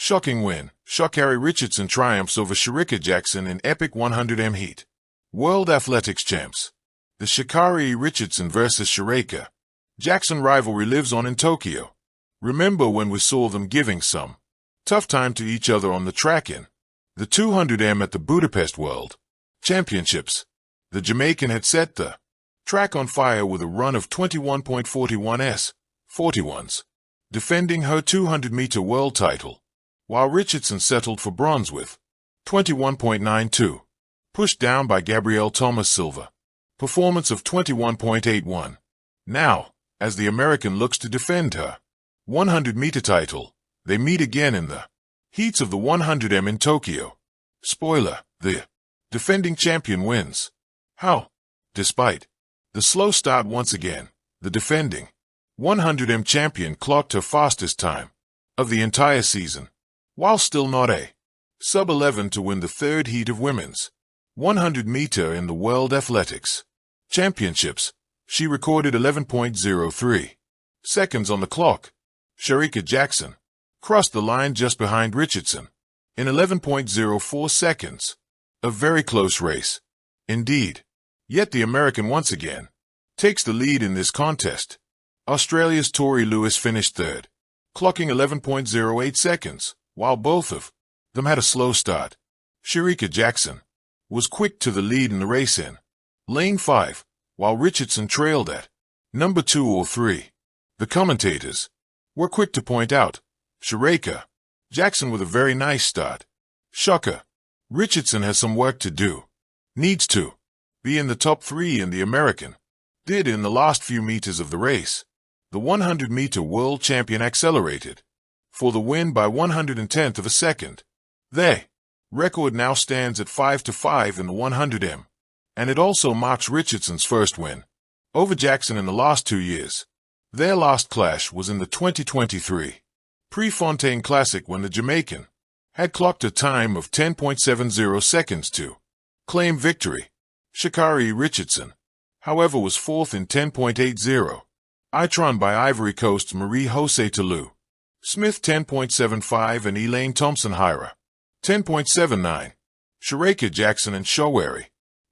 Shocking win. Sha'Carri Richardson triumphs over Shericka Jackson in epic 100m heat. World Athletics champs. The Sha'Carri Richardson vs. Shericka Jackson rivalry lives on in Tokyo. Remember when we saw them giving some tough time to each other on the track in the 200m at the Budapest World Championships? The Jamaican had set the track on fire with a run of 21.41s, 41s, defending her 200-meter world title, while Richardson settled for bronze with 21.92, pushed down by Gabrielle Thomas Silva, performance of 21.81. Now, as the American looks to defend her 100-meter title, they meet again in the heats of the 100m in Tokyo. Spoiler, the defending champion wins. How? Despite the slow start once again, the defending 100m champion clocked her fastest time of the entire season, while still not a sub-11 to win the third heat of women's 100-meter in the World Athletics Championships. She recorded 11.03 seconds on the clock. Shericka Jackson crossed the line just behind Richardson in 11.04 seconds. A very close race, indeed. Yet the American once again takes the lead in this contest. Australia's Tori Lewis finished third, clocking 11.08 seconds, while both of them had a slow start. Shericka Jackson was quick to the lead in the race in lane 5, while Richardson trailed at number 2 or 3. The commentators were quick to point out Shericka Jackson with a very nice start. Shocker. Richardson has some work to do. Needs to be in the top 3, and the American did in the last few meters of the race. The 100-meter world champion accelerated for the win by 1/110th of a second. The record now stands at 5-5 in the 100m, and it also marks Richardson's first win over Jackson in the last 2 years. Their last clash was in the 2023 Prefontaine Classic, when the Jamaican had clocked a time of 10.70 seconds to claim victory. Sha'Carri Richardson, however, was fourth in 10.80. Itron by Ivory Coast's Marie-José Tallou Smith 10.75 and Elaine Thompson-Hyra 10.79. Shericka Jackson and Sha'Carri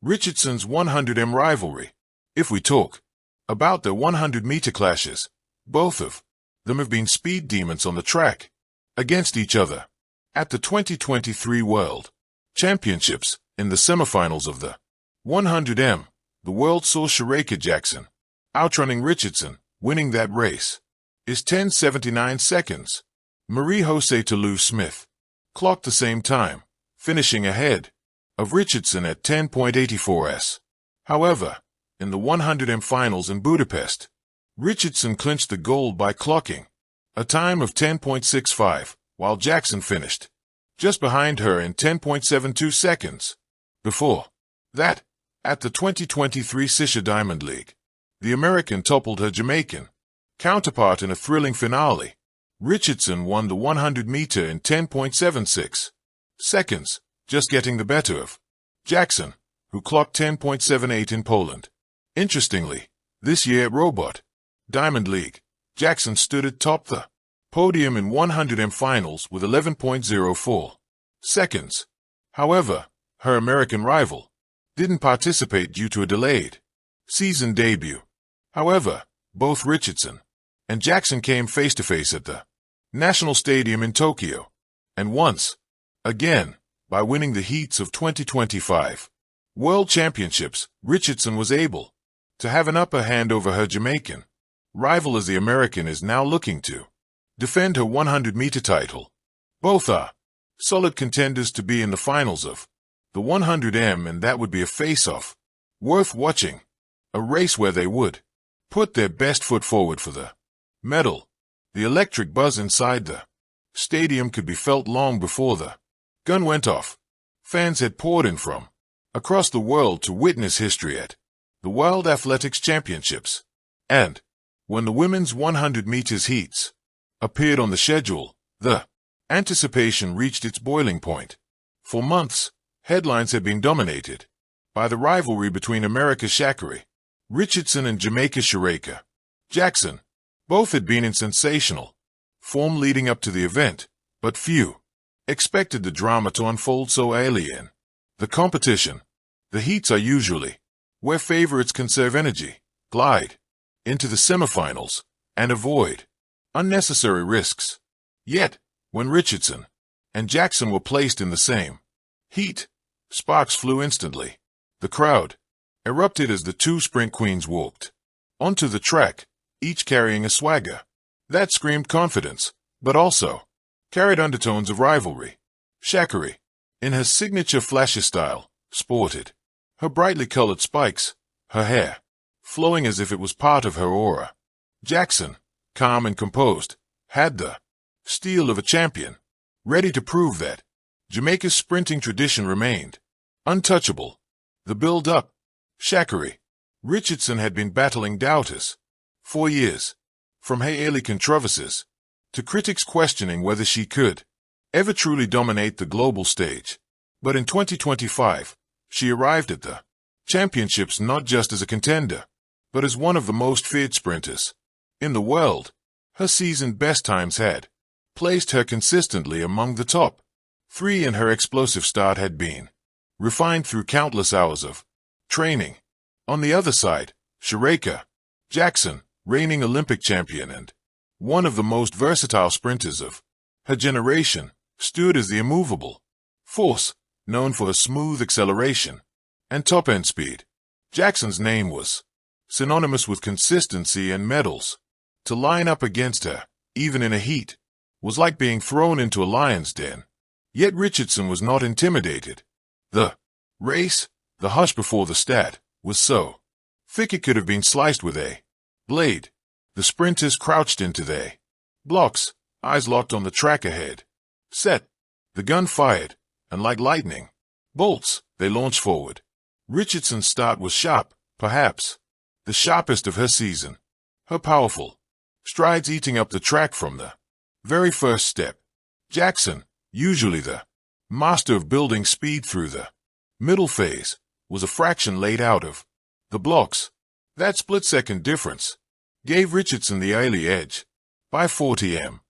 Richardson's 100m rivalry. If we talk about the 100-meter clashes, both of them have been speed demons on the track against each other. At the 2023 World Championships, in the semifinals of the 100m, the world saw Shericka Jackson outrunning Richardson. Winning that race is 10.79 seconds. Marie-José Tallou Smith clocked the same time, finishing ahead of Richardson at 10.84s. However, in the 100m finals in Budapest, Richardson clinched the gold by clocking a time of 10.65, while Jackson finished just behind her in 10.72 seconds. Before that, at the 2023 Sisha Diamond League, the American toppled her Jamaican counterpart in a thrilling finale. Richardson won the 100-meter in 10.76 seconds, just getting the better of Jackson, who clocked 10.78 in Poland. Interestingly, this year at Robot Diamond League, Jackson stood atop the podium in 100m finals with 11.04 seconds. However, her American rival didn't participate due to a delayed season debut. However, both Richardson and Jackson came face-to-face at the National Stadium in Tokyo, and once again, by winning the heats of 2025 World Championships, Richardson was able to have an upper hand over her Jamaican rival, as the American is now looking to defend her 100-meter title. Both are solid contenders to be in the finals of the 100m, and that would be a face-off worth watching, a race where they would put their best foot forward for the medal. The electric buzz inside the stadium could be felt long before the gun went off. Fans had poured in from across the world to witness history at the World Athletics Championships. And when the women's 100 meters heats appeared on the schedule, the anticipation reached its boiling point. For months, headlines had been dominated by the rivalry between America's Sha'Carri Richardson and Jamaica's Shericka Jackson. Both had been in sensational form leading up to the event, but few expected the drama to unfold so early in the competition. The heats are usually where favorites conserve energy, glide into the semifinals, and avoid unnecessary risks. Yet, when Richardson and Jackson were placed in the same heat, sparks flew instantly. The crowd erupted as the two sprint queens walked onto the track, each carrying a swagger that screamed confidence, but also carried undertones of rivalry. Sha'Carri, in her signature flashy style, sported her brightly colored spikes, her hair flowing as if it was part of her aura. Jackson, calm and composed, had the steel of a champion, ready to prove that Jamaica's sprinting tradition remained untouchable. The build-up. Sha'Carri Richardson had been battling doubters for years, from her early controversies to critics questioning whether she could ever truly dominate the global stage. But in 2025, she arrived at the championships not just as a contender, but as one of the most feared sprinters in the world. Her season best times had placed her consistently among the top three, and her explosive start had been refined through countless hours of training. On the other side, Shericka Jackson, reigning Olympic champion and one of the most versatile sprinters of her generation, stood as the immovable force, known for her smooth acceleration and top-end speed. Jackson's name was synonymous with consistency and medals. To line up against her, even in a heat, was like being thrown into a lion's den. Yet Richardson was not intimidated. The race, the hush before the start, was so thick it could have been sliced with a blade. The sprinters crouched into their blocks, eyes locked on the track ahead. Set. The gun fired, and like lightning bolts, they launched forward. Richardson's start was sharp, perhaps the sharpest of her season. Her powerful strides eating up the track from the very first step. Jackson, usually the master of building speed through the middle phase, was a fraction laid out of the blocks. That split-second difference gave Richardson the early edge. By 40 m,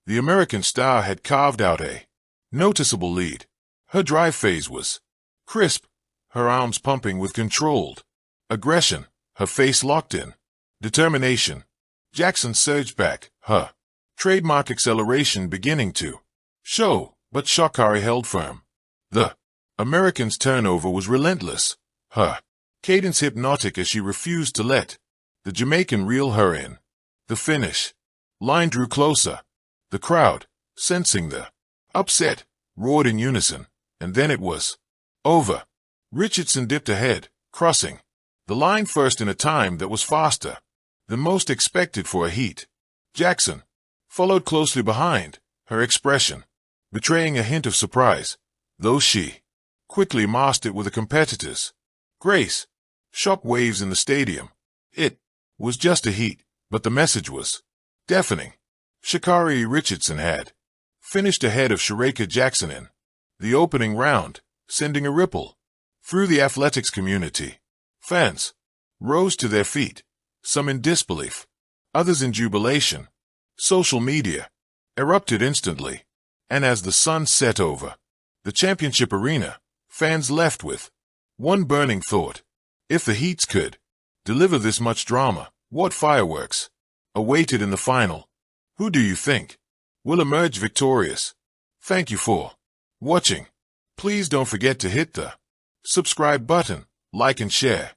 the American star had carved out a noticeable lead. Her drive phase was crisp, her arms pumping with controlled aggression, her face locked in determination. Jackson surged back, her trademark acceleration beginning to show, but Sha'Carri held firm. The American's turnover was relentless, her cadence hypnotic as she refused to let the Jamaican reel her in. The finish line drew closer. The crowd, sensing the upset, roared in unison, and then it was over. Richardson dipped ahead, crossing the line first in a time that was faster than most expected for a heat. Jackson followed closely behind, her expression betraying a hint of surprise, though she quickly masked it with a competitor's grace. Shock waves in the stadium. It was just a heat, but the message was deafening. Sha'Carri Richardson had finished ahead of Shericka Jackson in the opening round, sending a ripple through the athletics community. Fans rose to their feet, some in disbelief, others in jubilation. Social media erupted instantly, and as the sun set over the championship arena, fans left with one burning thought: if the heats could deliver this much drama, what fireworks awaited in the final? Who do you think will emerge victorious? Thank you for watching. Please don't forget to hit the subscribe button, like and share.